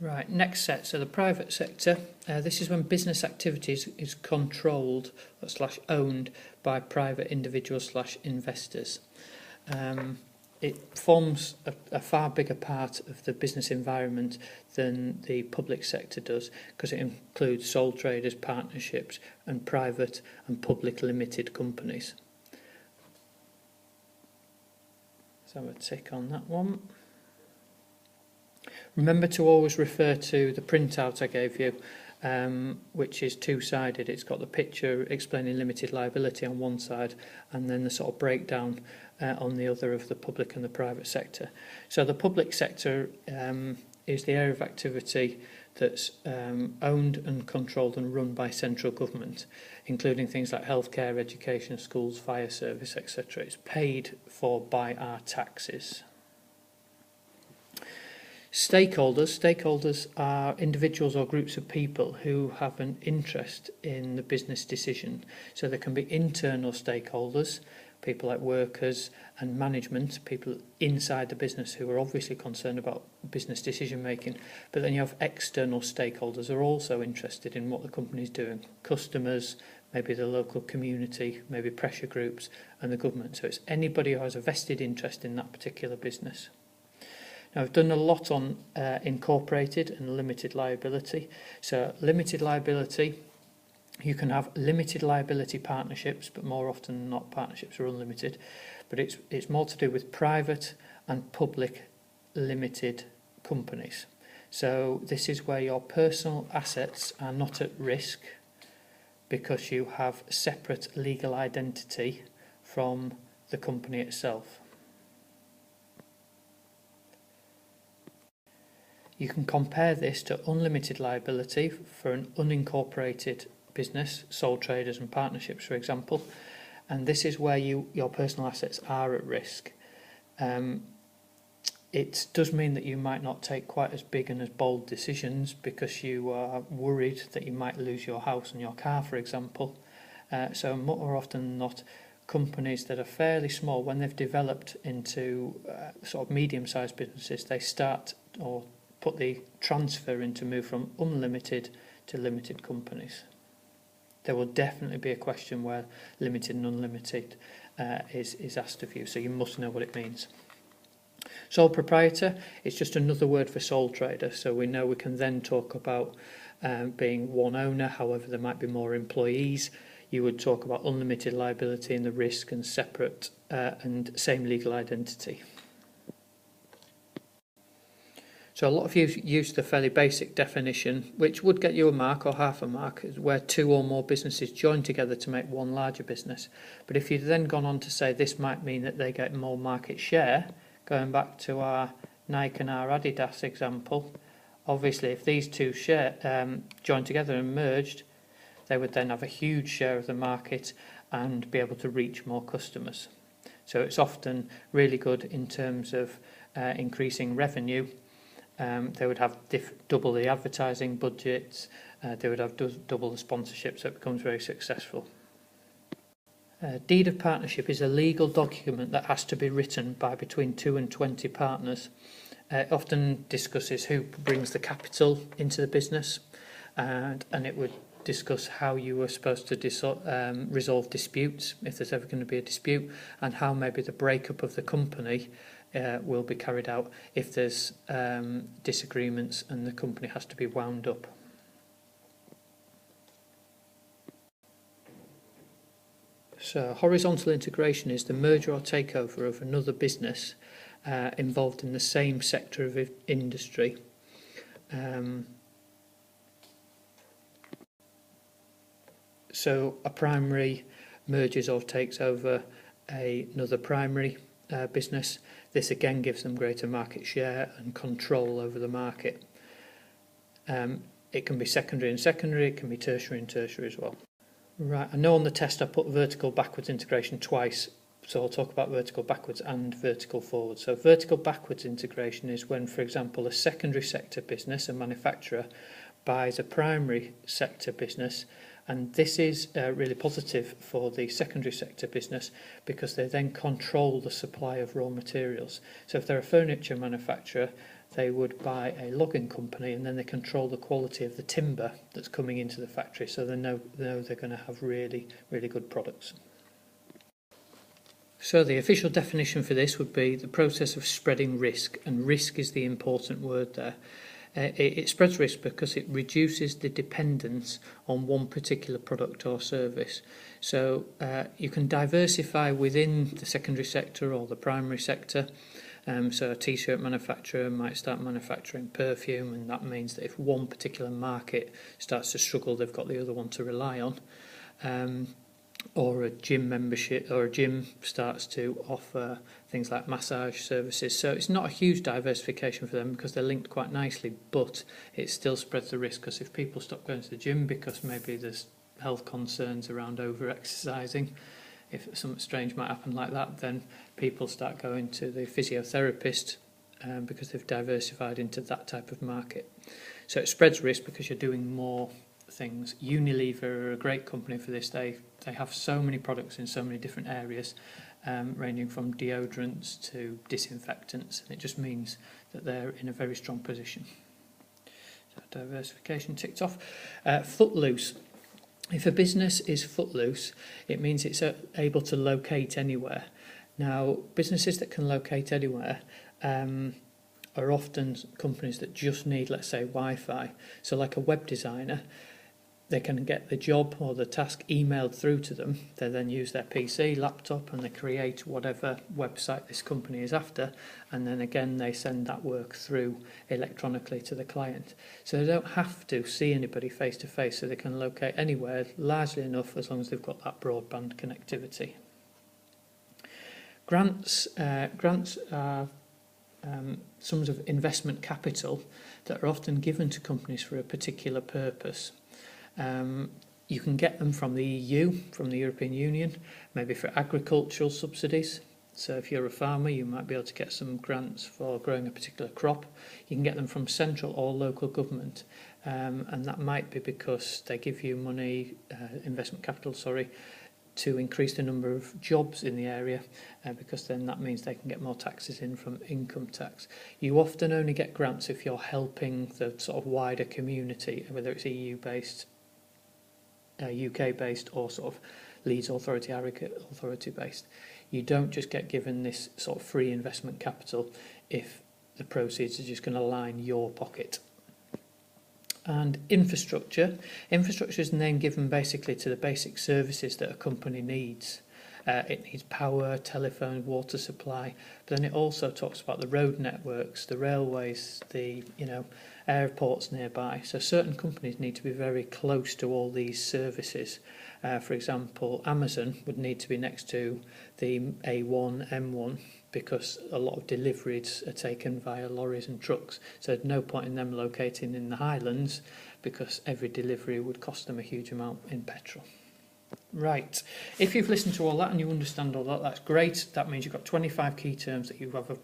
Right, next set, so the private sector. This is when business activities is controlled / owned by private individuals / investors. It forms a far bigger part of the business environment than the public sector does, because it includes sole traders, partnerships and private and public limited companies. So I'm going to tick on that one. Remember to always refer to the printout I gave you, which is two-sided. It's got the picture explaining limited liability on one side and then the sort of breakdown on the other of the public and the private sector. So the public sector is the area of activity that's owned and controlled and run by central government, including things like healthcare, education, schools, fire service, etc. It's paid for by our taxes. Stakeholders are individuals or groups of people who have an interest in the business decision. So there can be internal stakeholders, people like workers and management, people inside the business who are obviously concerned about business decision making. But then you have external stakeholders who are also interested in what the company is doing. Customers, maybe the local community, maybe pressure groups and the government. So it's anybody who has a vested interest in that particular business. Now, I've done a lot on incorporated and limited liability. So limited liability, you can have limited liability partnerships, but more often than not partnerships are unlimited. But it's more to do with private and public limited companies. So this is where your personal assets are not at risk because you have separate legal identity from the company itself. You can compare this to unlimited liability for an unincorporated business, sole traders and partnerships, for example. And this is where your personal assets are at risk. It does mean that you might not take quite as big and as bold decisions because you are worried that you might lose your house and your car, for example. So more often than not, companies that are fairly small, when they've developed into sort of medium-sized businesses, they start or put the transfer in to move from unlimited to limited companies. There will definitely be a question where limited and unlimited is asked of you, so you must know what it means. Sole proprietor, it's just another word for sole trader, so we know we can then talk about being one owner. However, there might be more employees. You would talk about unlimited liability and the risk and separate and same legal identity. So a lot of you use the fairly basic definition, which would get you a mark or half a mark, where two or more businesses join together to make one larger business. But if you've then gone on to say this might mean that they get more market share, going back to our Nike and our Adidas example, obviously if these two join together and merged, they would then have a huge share of the market and be able to reach more customers. So it's often really good in terms of increasing revenue. They would have double the advertising budgets, they would have double the sponsorship, so it becomes very successful. Deed of partnership is a legal document that has to be written by between 2 and 20 partners. It often discusses who brings the capital into the business, and it would discuss how you were supposed to resolve disputes, if there's ever going to be a dispute, and how maybe the breakup of the company will be carried out if there's disagreements and the company has to be wound up. So horizontal integration is the merger or takeover of another business involved in the same sector of industry. So a primary merges or takes over another primary business. This again gives them greater market share and control over the market. It can be secondary and secondary, it can be tertiary and tertiary as well. Right, I know on the test I put vertical backwards integration twice, so I'll talk about vertical backwards and vertical forwards. So vertical backwards integration is when, for example, a secondary sector business, a manufacturer, buys a primary sector business, and this is really positive for the secondary sector business because they then control the supply of raw materials. So if they're a furniture manufacturer, they would buy a logging company, and then they control the quality of the timber that's coming into the factory, so they know they're going to have really, really good products. So the official definition for this would be the process of spreading risk, and risk is the important word there. It spreads risk because it reduces the dependence on one particular product or service. So you can diversify within the secondary sector or the primary sector. So a t-shirt manufacturer might start manufacturing perfume, and that means that if one particular market starts to struggle, they've got the other one to rely on. Or a gym membership, or a gym starts to offer things like massage services. So it's not a huge diversification for them because they're linked quite nicely, but it still spreads the risk, because if people stop going to the gym because maybe there's health concerns around over-exercising, if something strange might happen like that, then people start going to the physiotherapist because they've diversified into that type of market. So it spreads risk because you're doing more things. Unilever are a great company for this. They have so many products in so many different areas, ranging from deodorants to disinfectants, and it just means that they're in a very strong position. So diversification ticked off. Footloose. If a business is footloose, it means it's able to locate anywhere. Now, businesses that can locate anywhere are often companies that just need, let's say, Wi-Fi. So like a web designer, they can get the job or the task emailed through to them. They then use their PC, laptop, and they create whatever website this company is after, and then again they send that work through electronically to the client. So they don't have to see anybody face to face, so they can locate anywhere largely enough as long as they've got that broadband connectivity. Grants are sums of investment capital that are often given to companies for a particular purpose. You can get them from the EU, from the European Union, maybe for agricultural subsidies. So if you're a farmer, you might be able to get some grants for growing a particular crop. You can get them from central or local government, and that might be because they give you money, investment capital, to increase the number of jobs in the area, because then that means they can get more taxes in from income tax. You often only get grants if you're helping the sort of wider community, whether it's EU-based, UK-based, or sort of Leeds Authority, Authority-based. You don't just get given this sort of free investment capital if the proceeds are just going to line your pocket. And infrastructure. Infrastructure is then given basically to the basic services that a company needs. It needs power, telephone, water supply, but then it also talks about the road networks, the railways, the airports nearby. So certain companies need to be very close to all these services. For example, Amazon would need to be next to the A1, M1, because a lot of deliveries are taken via lorries and trucks. So there's no point in them locating in the Highlands, because every delivery would cost them a huge amount in petrol. Right, if you've listened to all that and you understand all that, that's great. That means you've got 25 key terms that you have